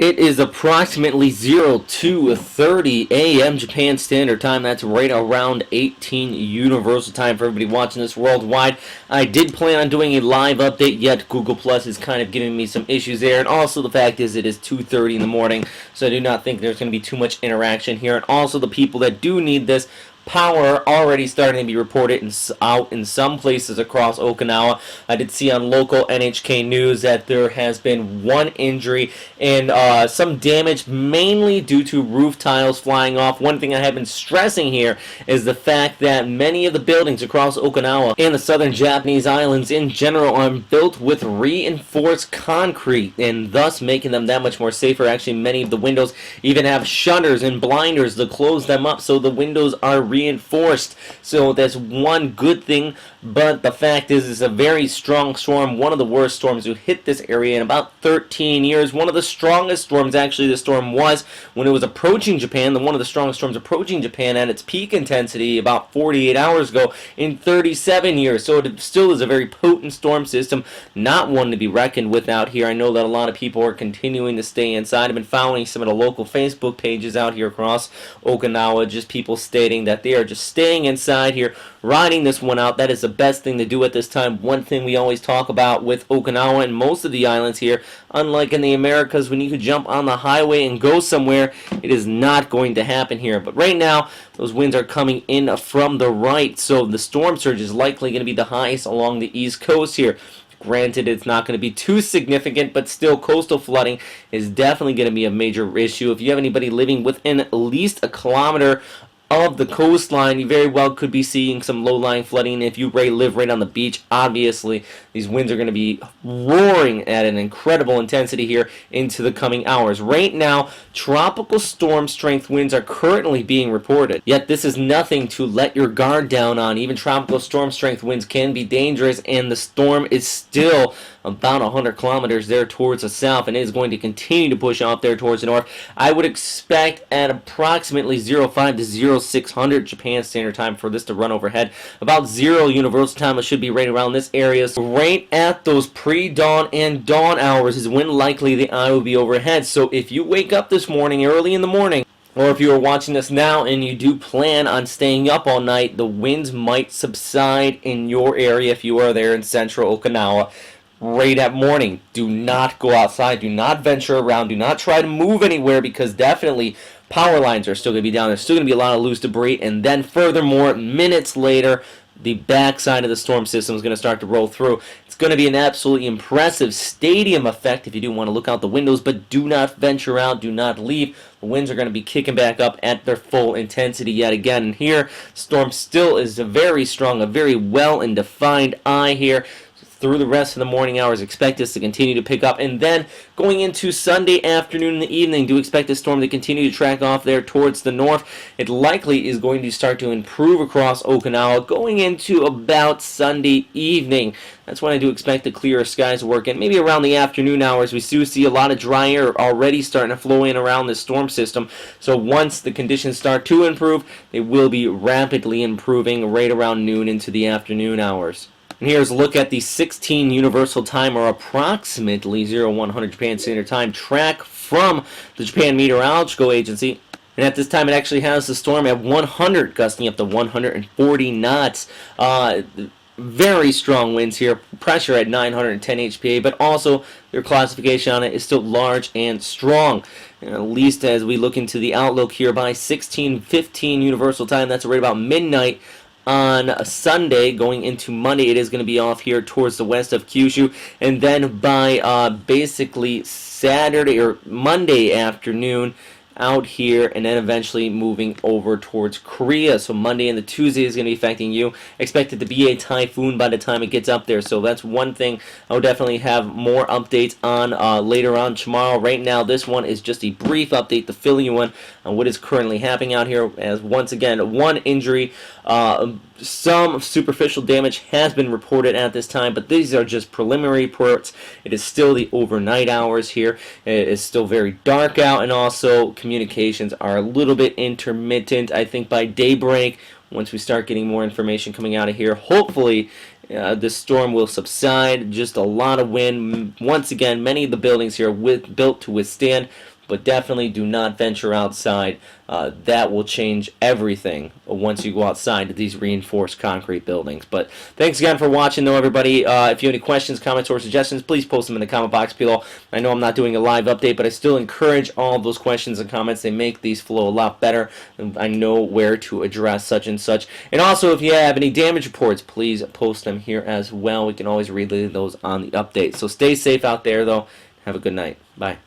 It is approximately 02:30 a.m. Japan Standard Time. That's right around 18 Universal Time for everybody watching this worldwide. I did plan on doing a live update, yet Google Plus is kind of giving me some issues there. And also the fact is it is 2:30 in the morning, so I do not think there's going to be too much interaction here. And also the people that do need this power already starting to be reported out in some places across Okinawa. I did see on local NHK News that there has been one injury and some damage mainly due to roof tiles flying off. One thing I have been stressing here is the fact that many of the buildings across Okinawa and the southern Japanese islands in general are built with reinforced concrete and thus making them that much more safer. Actually, many of the windows even have shutters and blinders to close them up so the windows are reinforced. So that's one good thing, but the fact is it's a very strong storm, one of the worst storms to hit this area in about 13 years. One of the strongest storms actually this storm was when it was approaching Japan, one of the strongest storms approaching Japan at its peak intensity about 48 hours ago in 37 years. So it still is a very potent storm system, not one to be reckoned with out here. I know that a lot of people are continuing to stay inside. I've been following some of the local Facebook pages out here across Okinawa, just people stating that they are just staying inside here, riding this one out. That is the best thing to do at this time. One thing we always talk about with Okinawa and most of the islands here, unlike in the Americas when you could jump on the highway and go somewhere, it is not going to happen here. But right now, those winds are coming in from the right, so the storm surge is likely going to be the highest along the east coast here. Granted, it's not going to be too significant, but still coastal flooding is definitely going to be a major issue. If you have anybody living within at least a kilometer of the coastline, you very well could be seeing some low-lying flooding. If you live right on the beach, obviously these winds are going to be roaring at an incredible intensity here into the coming hours. Right now, tropical storm strength winds are currently being reported, yet this is nothing to let your guard down on. Even tropical storm strength winds can be dangerous, and the storm is still about 100 kilometers there towards the south, and it is going to continue to push out there towards the north. I would expect at approximately 05 to 0600 Japan Standard Time for this to run overhead. About 0 Universal Time, it should be right around this area. So right at those pre-dawn and dawn hours is when likely the eye will be overhead. So if you wake up this morning, early in the morning, or if you are watching this now and you do plan on staying up all night, the winds might subside in your area if you are there in central Okinawa right at morning. Do not go outside. Do not venture around. Do not try to move anywhere, because definitely power lines are still going to be down. There's still going to be a lot of loose debris. And then furthermore, minutes later, the backside of the storm system is going to start to roll through. It's going to be an absolutely impressive stadium effect if you do want to look out the windows, but do not venture out. Do not leave. The winds are going to be kicking back up at their full intensity yet again. And here, storm still is very strong, a very well and defined eye here. Through the rest of the morning hours, expect this to continue to pick up. And then going into Sunday afternoon and the evening, do expect this storm to continue to track off there towards the north. It likely is going to start to improve across Okinawa going into about Sunday evening. That's when I do expect the clearer skies to work in. Maybe around the afternoon hours, we do see a lot of dry air already starting to flow in around this storm system. So once the conditions start to improve, they will be rapidly improving right around noon into the afternoon hours. And here's a look at the 16 Universal Time, or approximately 0100 Japan Standard Time track from the Japan Meteorological Agency. And at this time, it actually has the storm at 100, gusting up to 140 knots. Very strong winds here, pressure at 910 HPA, but also their classification on it is still large and strong. And at least as we look into the outlook here by 16:15 Universal Time, that's right about midnight on a Sunday going into Monday, it is going to be off here towards the west of Kyushu, and then by basically Saturday or Monday afternoon out here, and then eventually moving over towards Korea. So Monday and the Tuesday is going to be affecting you. Expect it to be a typhoon by the time it gets up there. So that's one thing I'll definitely have more updates on later on tomorrow. Right now, this one is just a brief update to fill you in on what is currently happening out here. As once again, one injury, some superficial damage has been reported at this time, but these are just preliminary reports. It is still the overnight hours here. It is still very dark out, and also communications are a little bit intermittent. I think by daybreak, once we start getting more information coming out of here, hopefully this storm will subside. Just a lot of wind. Once again, many of the buildings here are built to withstand, but definitely do not venture outside. That will change everything once you go outside to these reinforced concrete buildings. But thanks again for watching, though, everybody. If you have any questions, comments, or suggestions, please post them in the comment box below. I know I'm not doing a live update, but I still encourage all of those questions and comments. They make these flow a lot better. I know where to address such and such. And also, if you have any damage reports, please post them here as well. We can always relay those on the update. So stay safe out there, though. Have a good night. Bye.